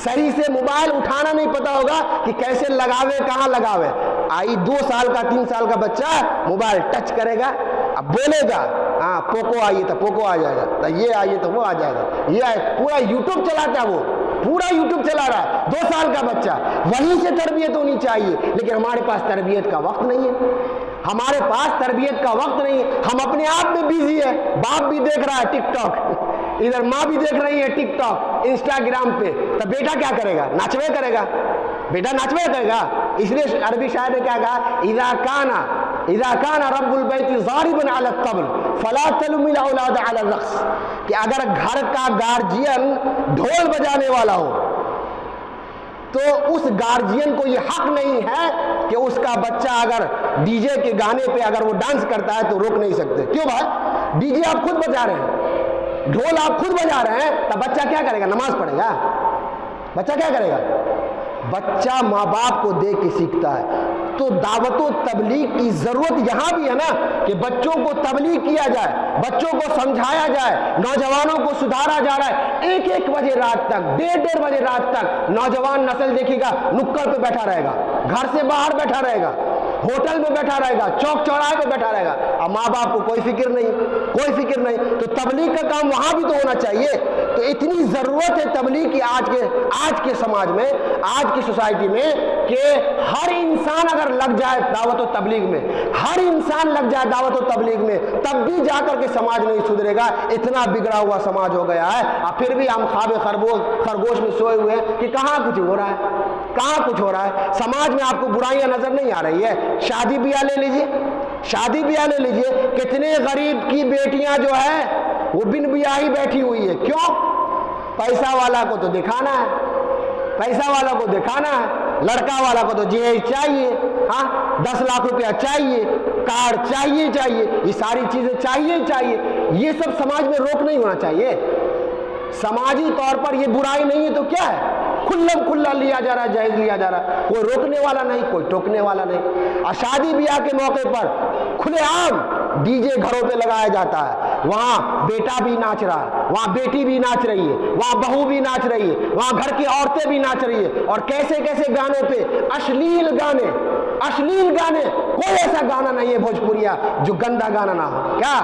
صحیح سے موبائل اٹھانا نہیں پتا ہوگا کہ کیسے لگاوے، کہاں لگاوے۔ آئی 2 سال کا 3 سال کا بچہ موبائل ٹچ کرے گا، اب بولے گا، ہاں پوکو آئیے تو پوکو آ جائے گا، یہ آئیے تو وہ آ جائے گا، یہ پورا یوٹیوب چلاتا ہے، وہ پورا یوٹیوب چلا رہا ہے 2 سال کا بچہ۔ وہیں سے تربیت ہونی چاہیے، لیکن ہمارے پاس تربیت کا وقت نہیں ہے، ہمارے پاس تربیت کا وقت نہیں ہے، ہم اپنے آپ میں بیزی ہے۔ باپ بھی دیکھ رہا ہے ٹک ٹاک، ادھر ماں بھی دیکھ رہی ہے ٹک ٹاک انسٹاگرام پہ، تو بیٹا کیا کرے گا؟ ناچوے کرے گا، بیٹا ناچوے کرے گا۔ اس لیے عربی شاعر نے کیا کہا، اذا کان رب البیت ضاربا علی الطبل فلا تلم الاولاد علی الرقص، کہ اگر گھر کا گارجین ڈھول بجانے والا ہو تو اس گارجین کو یہ حق نہیں ہے کہ اس کا بچہ اگر ڈی جے کے گانے پہ اگر وہ ڈانس کرتا ہے تو روک نہیں سکتے۔ کیوں بھائی؟ ڈی جے آپ خود بجا رہے ہیں، ڈھول آپ خود بجا رہے ہیں، تو بچہ کیا کرے گا؟ نماز پڑھے گا؟ بچہ کیا کرے گا؟ بچہ ماں باپ کو دیکھ کے سیکھتا ہے۔ تو دعوت و تبلیغ کی ضرورت یہاں بھی ہے نا کہ بچوں کو تبلیغ کیا جائے, بچوں کو سمجھایا جائے, نوجوانوں کو سدھارا جا رہا ہے. 1-1 بجے رات تک, 1:30 بجے رات تک نوجوان نسل دیکھے گا نکڑ پہ بیٹھا رہے گا, گھر سے باہر بیٹھا رہے گا, ہوٹل میں بیٹھا رہے گا, چوک چوراہے پہ بیٹھا رہے گا. اب ماں باپ کو کوئی فکر نہیں. تو تبلیغ کا کام وہاں بھی تو ہونا چاہیے. تو اتنی ضرورت ہے تبلیغ کی آج کے سماج میں, آج کی سوسائٹی میں, کہ ہر انسان اگر لگ جائے دعوت و تبلیغ میں, ہر انسان لگ جائے دعوت و تبلیغ میں, تب بھی جا کر کے سماج نہیں سدھرے گا. اتنا بگڑا ہوا سماج ہو گیا ہے. اب پھر بھی ہم خواب خرگوش میں سوئے ہوئے ہیں کہ کہاں کچھ ہو رہا ہے, کہاں کچھ ہو رہا ہے. سماج میں آپ کو برائیاں نظر نہیں آ رہی ہے. شادی بیاہ لے لیجئے, کتنے غریب کی بیٹیاں جو ہے وہ بن بیاہی بیٹھی ہوئی ہے. کیوں؟ پیسہ والا کو تو دکھانا ہے, لڑکا والا کو تو جہیز چاہیے, 10 لاکھ روپیہ چاہیے, کار چاہیے, یہ ساری چیزیں چاہیے. یہ سب سماج میں روک نہیں ہونا چاہیے. سماجی طور پر یہ برائی نہیں ہے تو کیا ہے؟ کھلا لیا جا رہا ہے, جائز لیا جا رہا ہے. کوئی روکنے والا نہیں, کوئی ٹوکنے والا نہیں. اور شادی بیاہ کے موقع پر کھلے عام ڈی جے گھروں پہ لگایا جاتا ہے. وہاں بیٹا بھی ناچ رہا ہے, وہاں بیٹی بھی ناچ رہی ہے, وہاں بہو بھی ناچ رہی ہے, وہاں گھر کی عورتیں بھی ناچ رہی ہے. اور کیسے گانوں پہ اشلیل گانے. کوئی ایسا گانا نہیں ہے بھوجپوریا جو گندا گانا نہ ہو. کیا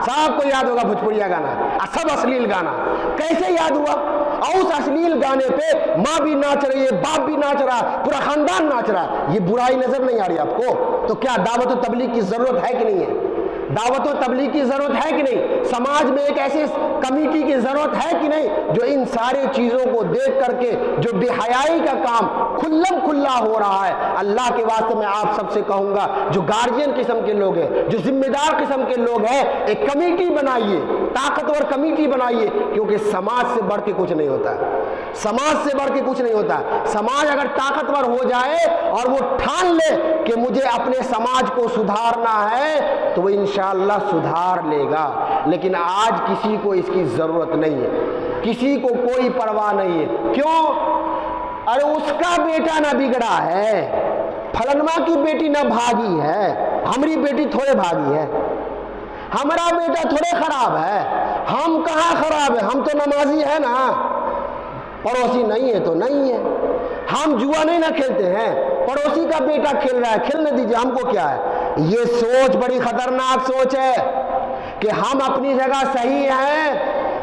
سب کو یاد ہوگا بھوجپوریا گانا, سب اشلیل گانا. کیسے یاد ہوا؟ اور اس اشلیل گانے پہ ماں بھی ناچ رہی ہے, باپ بھی ناچ رہا ہے, پورا خاندان ناچ رہا ہے. یہ برائی نظر نہیں آ رہی آپ کو؟ تو کیا دعوت و تبلیغ کی ضرورت ہے کہ نہیں ہے؟ دعوت و تبلیغ کی ضرورت ہے کہ نہیں؟ سماج میں ایک ایسی کمیٹی کی ضرورت ہے کہ نہیں جو ان سارے چیزوں کو دیکھ کر کے جو بے حیائی کا کام کھلا ہو رہا ہے. اللہ کے واسطے میں آپ سب سے کہوں گا, جو گارجین قسم کے لوگ ہیں, جو ذمہ دار قسم کے لوگ ہیں, ایک کمیٹی بنائیے, طاقتور کمیٹی بنائیے. کیونکہ سماج سے بڑھ کے کچھ نہیں ہوتا ہے. سماج اگر طاقتور ہو جائے اور وہ ٹھان لے کہ مجھے اپنے سماج کو سدھارنا ہے تو وہ انشاءاللہ سدھار لے گا. لیکن آج کسی کو اس کی ضرورت نہیں ہے, کسی کو کوئی پرواہ نہیں ہے. کیوں؟ ارے اس کا بیٹا نہ بگڑا ہے, فلنما کی بیٹی نہ بھاگی ہے, ہماری بیٹی تھوڑے بھاگی ہے, ہمارا بیٹا تھوڑے خراب ہے. ہم کہاں خراب ہے؟ ہم تو نمازی ہے نا. پڑوسی نہیں ہے تو نہیں ہے. ہم جوا نہیں نہ کھیلتے ہیں, پڑوسی کا بیٹا کھیل رہا ہے, کھیلنے دیجئے, ہم کو کیا ہے. یہ سوچ بڑی خطرناک سوچ ہے کہ ہم اپنی جگہ صحیح ہیں,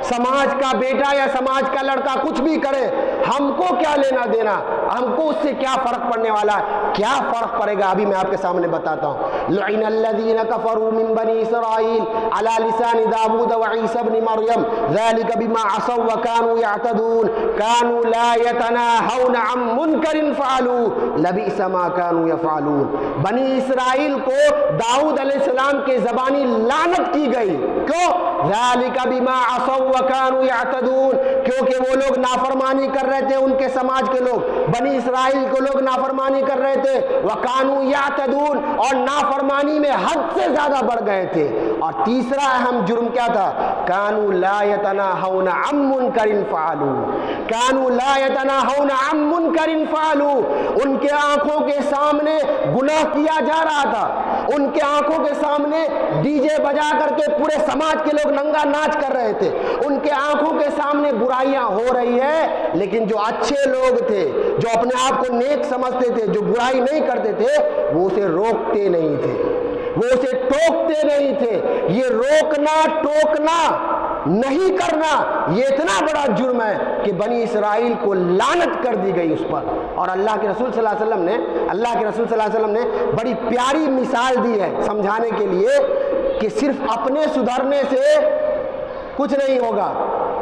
سماج کا بیٹا یا سماج کا لڑکا کچھ بھی کرے, ہم کو کیا لینا دینا, ہم کو اس سے کیا فرق پڑنے والا ہے. کیا فرق پڑے گا ابھی میں آپ کے سامنے بتاتا ہوں. لعن الذین کفروا من بنی اسرائیل علی لسان داود وعیسی ابن مریم ذلک بما عصوا وکانوا یعتدون کانوا لا یتناہون عن منکر فعلوہ لبئس ما کانوا یفعلون. بنی اسرائیل کو داؤد علیہ السلام کے زبانی لعنت کی گئی. کیوں؟ ذلک بما عصوا وکانوا یعتدون, کیونکہ وہ لوگ نافرمانی کر رہے تھے, ان کے سماج کے لوگ, بنی اسرائیل کو لوگ نافرمانی کر رہے تھے. وکانوا یعتدون, اور نافرمانی میں حد سے زیادہ بڑھ گئے تھے. اور تیسرا اہم جرم کیا تھا؟ کانوا لا یتناہون عن منکر فعلوہ, کانوا لا یتناہون عن منکر فعلوہ. ان کے آنکھوں کے سامنے گناہ کیا جا رہا تھا, ان کے آنکھوں کے سامنے ڈی جے بجا کر کے پورے سماج کے لوگ ننگا ناچ کر رہے تھے, ان کے آنکھوں کے سامنے برائیاں ہو رہی ہے. لیکن جو اچھے لوگ تھے, جو اپنے آپ کو نیک سمجھتے تھے, جو برائی نہیں کرتے تھے, وہ اسے روکتے نہیں تھے, وہ اسے ٹوکتے نہیں تھے. یہ روکنا ٹوکنا نہیں کرنا یہ اتنا بڑا جرم ہے کہ بنی اسرائیل کو لعنت کر دی گئی اس پر. اور اللہ کے رسول صلی اللہ علیہ وسلم نے بڑی پیاری مثال دی ہے سمجھانے کے لیے کہ صرف اپنے سدھرنے سے کچھ نہیں ہوگا,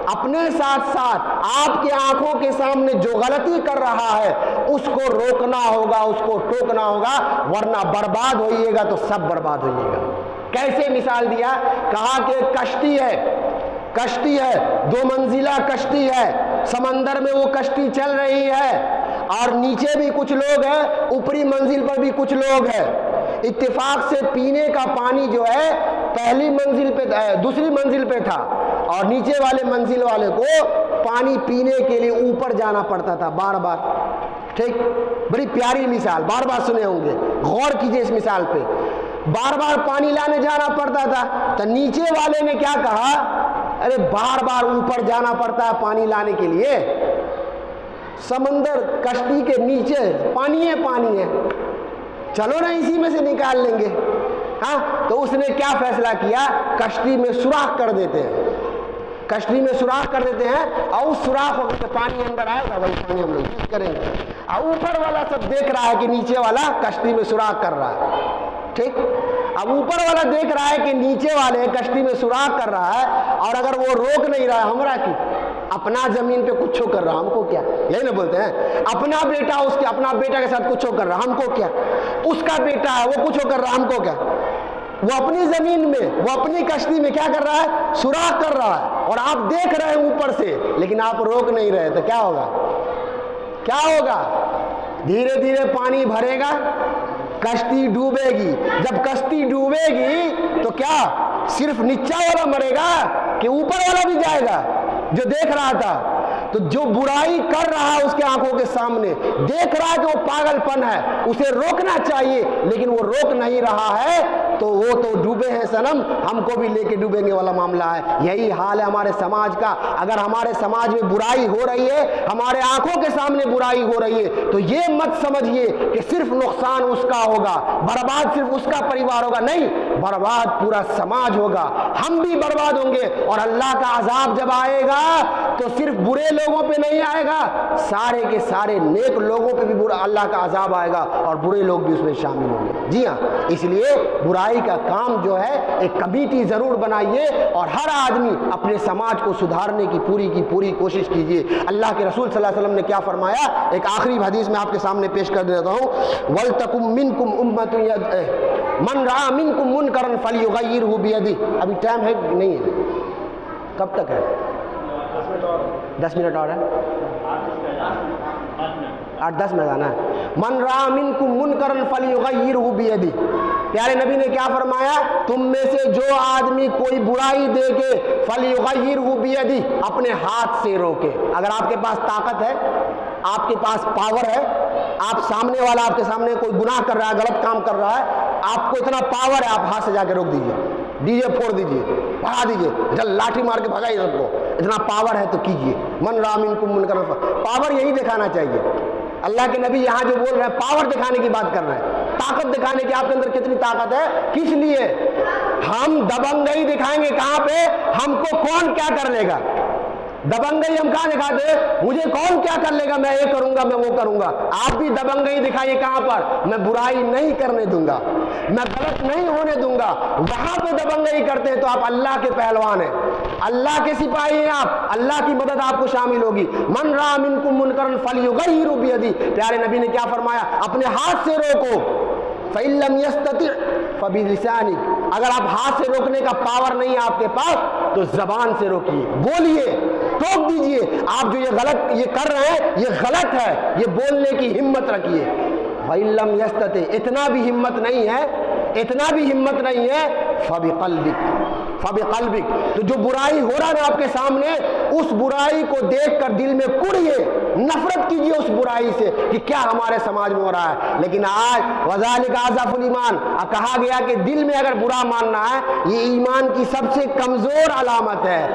اپنے ساتھ ساتھ آپ کے آنکھوں کے سامنے جو غلطی کر رہا ہے اس کو روکنا ہوگا, اس کو ٹوکنا ہوگا, ورنہ برباد ہوئیے گا تو سب برباد ہوئیے گا. کیسے مثال دیا؟ کہا کہ کشتی ہے 2 منزلہ کشتی ہے, سمندر میں وہ کشتی چل رہی ہے, اور نیچے بھی کچھ لوگ ہیں, اوپری منزل پر بھی کچھ لوگ ہیں. اتفاق سے پینے کا پانی جو ہے پہلی منزل پہ دوسری منزل پہ تھا, اور نیچے والے منزل والے کو پانی پینے کے لیے اوپر جانا پڑتا تھا بار بار. ٹھیک، بڑی پیاری مثال، بار بار سنے ہوں گے، غور کیجئے اس مثال پہ۔ بار بار پانی لانے جانا پڑتا تھا تو نیچے والے نے کیا کہا، ارے بار بار اوپر جانا پڑتا ہے پانی لانے کے لیے، سمندر کشتی کے نیچے پانی ہے، چلو نا اسی میں سے نکال لیں گے۔ ہاں، تو اس نے کیا فیصلہ کیا، کشتی میں سوراخ کر دیتے ہیں، کشتی میں سوراخ کر دیتے ہیں، اور اس سوراخ ہو کے پانی اندر آئے گا، وہی پانی ہم لوگ یوز کریں گے۔ اور اوپر والا سب دیکھ رہا ہے کہ نیچے والا کشتی میں سوراخ کر رہا ہے، ٹھیک۔ اب اوپر والا دیکھ رہا ہے کہ نیچے والے کشتی میں سوراخ کر رہا ہے، اور اگر وہ روک نہیں رہا ہے، ہمارا کی اپنا زمین پہ کچھ کر رہا، ہم کو کیا، یہی نا بولتے ہیں، اپنا بیٹا اس کے اپنا بیٹا کے ساتھ کچھ کر رہا، ہم کو کیا، اس کا بیٹا ہے وہ کچھ کر رہا، ہم کو کیا۔ وہ اپنی زمین میں، وہ اپنی کشتی میں کیا کر رہا ہے، سوراخ کر رہا ہے، اور آپ دیکھ رہے ہیں اوپر سے، لیکن آپ روک نہیں رہے، تو کیا ہوگا، کیا ہوگا، دھیرے دھیرے پانی بھرے گا، کشتی ڈوبے گی۔ جب کشتی ڈوبے گی تو کیا صرف نیچا والا مرے گا کہ اوپر والا بھی جائے گا جو دیکھ رہا تھا؟ تو جو برائی کر رہا ہے اس کے آنکھوں کے سامنے، دیکھ رہا ہے کہ وہ پاگل پن ہے، اسے روکنا چاہیے لیکن وہ روک نہیں رہا ہے، تو وہ تو ڈوبے ہیں صنم، ہم کو بھی لے کے ڈوبیں گے والا معاملہ ہے۔ یہی حال ہے ہمارے سماج کا۔ اگر ہمارے سماج میں برائی ہو رہی ہے، ہمارے آنکھوں کے سامنے برائی ہو رہی ہے، تو یہ مت سمجھیے کہ صرف نقصان اس کا ہوگا، برباد صرف اس کا پریوار ہوگا، نہیں، برباد پورا سماج ہوگا، ہم بھی برباد ہوں گے، اور اللہ کا عذاب جب آئے گا تو صرف برے لوگوں پہ نہیں آئے گا، سارے کے سارے نیک لوگوں پہ بھی اللہ کا عذاب آئے گا، اور برے لوگ بھی اس میں شامل ہوں گے۔ جی ہاں، اس لیے برائی کا کام جو ہے ایک کمیٹی ضرور بنائیے، اور ہر آدمی اپنے سماج کو سدھارنے کی پوری کوشش کیجیے۔ اللہ کے رسول صلی اللہ علیہ وسلم نے کیا فرمایا، ایک آخری حدیث میں آپ کے سامنے پیش کر دیتا ہوں، وَلْتَكُمْ مِنْكُمْ أُمَّةٌ مَنْ رَأَى مِنْكُمْ مُنْكَرًا فَلْيُغَيِّرْهُ بِيَدِهِ۔ ابھی ٹائم ہے نہیں ہے، کب تک ہے؟ 10 منٹ اور ہے، 8-10 منٹ آنا ہے۔ من رأى منکم منکرا فلیغیرہ بیدہ۔ پیارے نبی نے کیا فرمایا، تم میں سے جو آدمی کوئی برائی دیکھے فلیغیرہ بیدہ، اپنے ہاتھ سے روکے۔ اگر آپ کے پاس طاقت ہے، آپ کے پاس پاور ہے، آپ سامنے والا آپ کے سامنے کوئی گناہ کر رہا ہے، غلط کام کر رہا ہے، آپ کو اتنا پاور ہے، آپ ہاتھ سے جا کے روک دیجئے، ڈی جے پھوڑ دیجئے، بھگا دیجئے، جل لاٹھی مار کے بھگائیے سب کو، اتنا پاور ہے تو کیجئے۔ من رأى منکم منکرا، پاور یہی دکھانا چاہیے۔ اللہ کے نبی یہاں جو بول رہے ہیں پاور دکھانے کی بات کر رہے ہیں، طاقت دکھانے کی، آپ کے اندر کتنی طاقت ہے، کس لیے؟ ہم دبنگئی دکھائیں گے کہاں پہ، ہم کو کون کیا کر لے گا، دبنگئی ہم کہاں دکھاتے ہیں، مجھے کون کیا کر لے گا، میں یہ کروں گا، میں وہ کروں گا۔ آپ بھی دبنگئی دکھائیے کہاں پر، میں برائی نہیں کرنے دوں گا، میں غلط نہیں ہونے دوں گا، وہاں پہ دبنگئی کرتے ہیں تو آپ اللہ کے پہلوان ہیں، اللہ کے سپاہی ہیں آپ، اللہ کی مدد آپ کو شامل ہوگی۔ من رأى منکم منکرا فلیغیرہ بیدہ، پیارے نبی نے کیا فرمایا، اپنے ہاتھ سے روکو، فإن لم يستطع فبلسانک، اگر آپ ہاتھ سے روکنے کا پاور نہیں ہے آپ کے پاس تو زبان سے روکیے، بولیے، ٹوک دیجئے، آپ جو یہ غلط یہ کر رہے ہیں یہ غلط ہے، یہ بولنے کی ہمت رکھیے۔ فإن لم يستطع، اتنا بھی ہمت نہیں ہے، اتنا بھی ہمت نہیں ہے، فبقلبک، تو جو برائی ہو رہا ہے آپ کے سامنے، اس برائی کو دیکھ کر دل میں کڑیے، نفرت کیجئے اس برائی سے کہ کیا ہمارے سماج میں ہو رہا ہے۔ لیکن آج وذالک اضعف الایمان، کہا گیا کہ دل میں اگر برا ماننا ہے یہ ایمان کی سب سے کمزور علامت ہے۔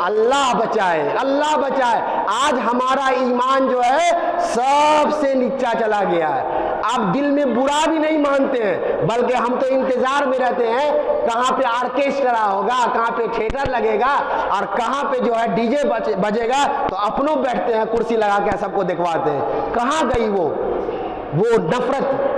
اللہ بچائے، اللہ بچائے، آج ہمارا ایمان جو ہے سب سے نیچا چلا گیا ہے، آپ دل میں برا بھی نہیں مانتے ہیں، بلکہ ہم تو انتظار میں رہتے ہیں کہاں پہ آرکیسٹرا ہوگا، کہاں پہ تھیٹر لگے گا، اور کہاں پہ جو ہے ڈی جے بجے گا تو اپنوں بیٹھتے ہیں کرسی لگا کے سب کو دکھواتے ہیں۔ کہاں گئی وہ نفرت،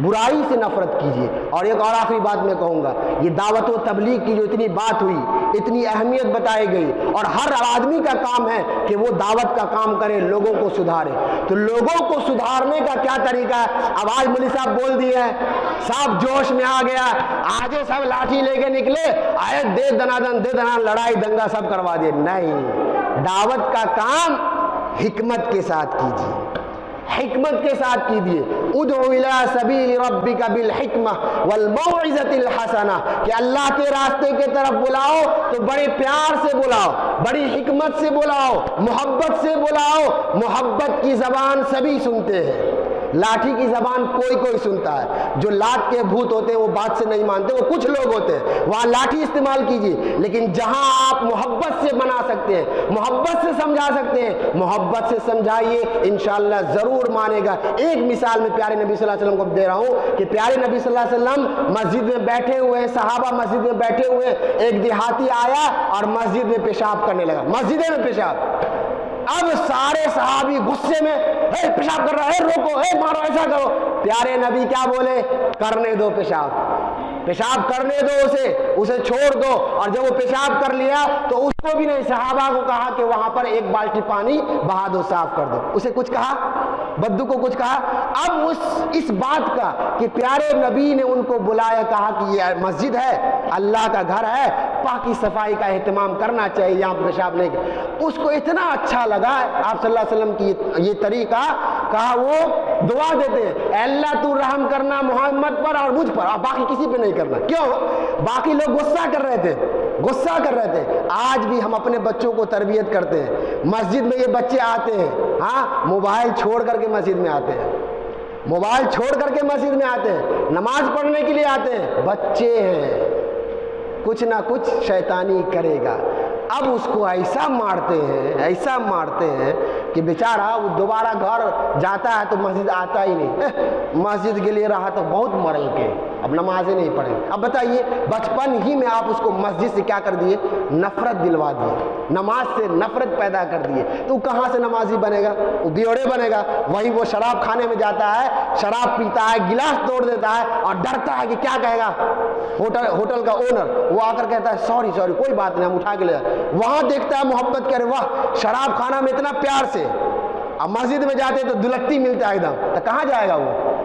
برائی سے نفرت کیجیے۔ اور ایک اور آخری بات میں کہوں گا، یہ دعوت و تبلیغ کی جو اتنی بات ہوئی، اتنی اہمیت بتائی گئی، اور ہر آدمی کا کام ہے کہ وہ دعوت کا کام کرے، لوگوں کو سدھارے، تو لوگوں کو سدھارنے کا کیا طریقہ ہے؟ اب آج مولوی صاحب بول دیے ہیں، صاحب جوش میں آ گیا، آج سب لاٹھی لے کے نکلے، آئے دے دنا لڑائی دنگا سب کروا دے۔ نہیں، دعوت کا کام حکمت کے ساتھ کیجیے، حکمت کے ساتھ کیجیے. ادعو الی سبیل ربک بالحکمہ والموعظۃ الحسنہ, کہ اللہ کے راستے کے طرف بلاؤ تو بڑے پیار سے بلاؤ, بڑی حکمت سے بلاؤ, محبت سے بلاؤ. محبت کی زبان سبھی سنتے ہیں, لاٹھی کی زبان کوئی کوئی سنتا ہے. جو لات کے بھوت ہوتے ہیں وہ بات سے نہیں مانتے, وہ کچھ لوگ ہوتے ہیں, وہاں لاٹھی استعمال کیجیے. لیکن جہاں آپ محبت سے بنا سکتے ہیں, محبت سے سمجھا سکتے ہیں, محبت سے سمجھائیے, انشاءاللہ ضرور مانے گا. ایک مثال میں پیارے نبی صلی اللہ علیہ وسلم کو دے رہا ہوں کہ پیارے نبی صلی اللہ علیہ وسلم مسجد میں بیٹھے ہوئے ہیں, صحابہ مسجد میں بیٹھے ہوئے, ایک دیہاتی آیا اور مسجد میں پیشاب کرنے لگا, مسجد میں پیشاب. اب سارے صحابی غصے میں, اے پیشاب کر رہا ہے, روکو, اے مارو, ایسا کرو. پیارے نبی کیا بولے؟ کرنے دو پیشاب, پیشاب کرنے دو, اسے چھوڑ دو. اور جب وہ پیشاب کر لیا تو اس کو بھی نہیں, صحابہ کو کہا کہ وہاں پر ایک بالٹی پانی بہا دو, صاف کر دو. اسے کچھ کہا؟ بدو کو کچھ کہا؟ اب اس بات کا کہ پیارے نبی نے ان کو بلایا, کہا کہ یہ مسجد ہے, اللہ کا گھر ہے, پاکی صفائی کا اہتمام کرنا چاہیے, یہاں پیشاب نہیں. اس کو اتنا اچھا لگا آپ صلی اللہ علیہ وسلم کی یہ طریقہ, کہا وہ دعا دیتے ہیں, اے اللہ تو رحم کرنا محمد پر اور مجھ پر, اور باقی کسی پہ نہیں کرنا. کیوں؟ باقی لوگ غصہ کر رہے تھے, غصہ کر رہے تھے. آج بھی ہم اپنے بچوں کو تربیت کرتے ہیں, مسجد میں یہ بچے آتے ہیں, ہاں موبائل چھوڑ کر کے مسجد میں آتے ہیں, موبائل چھوڑ کر کے مسجد میں آتے ہیں, نماز پڑھنے کے لیے آتے ہیں. بچے ہیں, کچھ نہ کچھ شیطانی کرے گا. اب اس کو ایسا مارتے ہیں, ایسا مارتے ہیں کہ بیچارہ وہ دوبارہ گھر جاتا ہے تو مسجد آتا ہی نہیں. مسجد کے لیے رہا تو بہت مرے کے, اب نمازیں نہیں پڑھیں. اب بتائیے, بچپن ہی میں آپ اس کو مسجد سے کیا کر دیے؟ نفرت دلوا دیے, نماز سے نفرت پیدا کر دیے. تو کہاں سے نمازی بنے گا؟ وہ بیوڑے بنے گا. وہی وہ شراب کھانے میں جاتا ہے, شراب پیتا ہے, گلاس توڑ دیتا ہے اور ڈرتا ہے کہ کیا کہے گا ہوٹل کا اونر. وہ آ کر کہتا ہے سوری کوئی بات نہیں, ہم اٹھا کے لے جائیں. وہاں دیکھتا ہے محبت کرے, واہ شراب کھانا میں اتنا پیار سے, اب مسجد میں جاتے تو دلتی ملتا ہے ایک دم, تو کہاں جائے گا وہ؟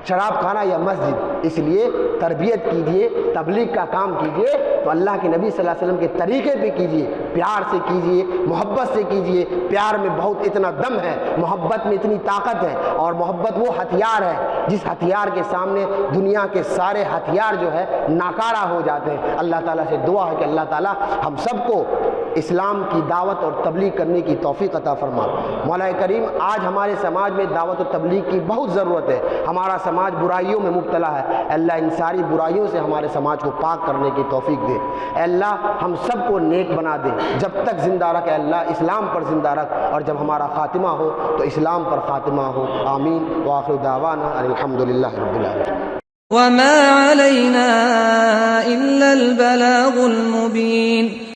شراب کھانا یا مسجد. اس لیے تربیت کیجئے, تبلیغ کا کام کیجئے تو اللہ کے نبی صلی اللہ علیہ وسلم کے طریقے پہ کیجئے, پیار سے کیجئے, محبت سے کیجئے. پیار میں بہت اتنا دم ہے, محبت میں اتنی طاقت ہے, اور محبت وہ ہتھیار ہے جس ہتھیار کے سامنے دنیا کے سارے ہتھیار جو ہے ناکارہ ہو جاتے ہیں. اللہ تعالیٰ سے دعا ہے کہ اللہ تعالیٰ ہم سب کو اسلام کی دعوت اور تبلیغ کرنے کی توفیق عطا فرما. مولا کریم, آج ہمارے سماج میں دعوت و تبلیغ کی بہت ضرورت ہے. ہمارا سماج برائیوں میں مبتلا ہے. اللہ ان ساری برائیوں سے ہمارے سماج کو پاک کرنے کی توفیق دے. اے اللہ ہم سب کو نیک بنا دے, جب تک زندہ رکھ اے اللہ اسلام پر زندہ رکھ, اور جب ہمارا خاتمہ ہو تو اسلام پر خاتمہ ہو. آمین. وآخر دعوانا الحمدللہ رب العالمین. وما علينا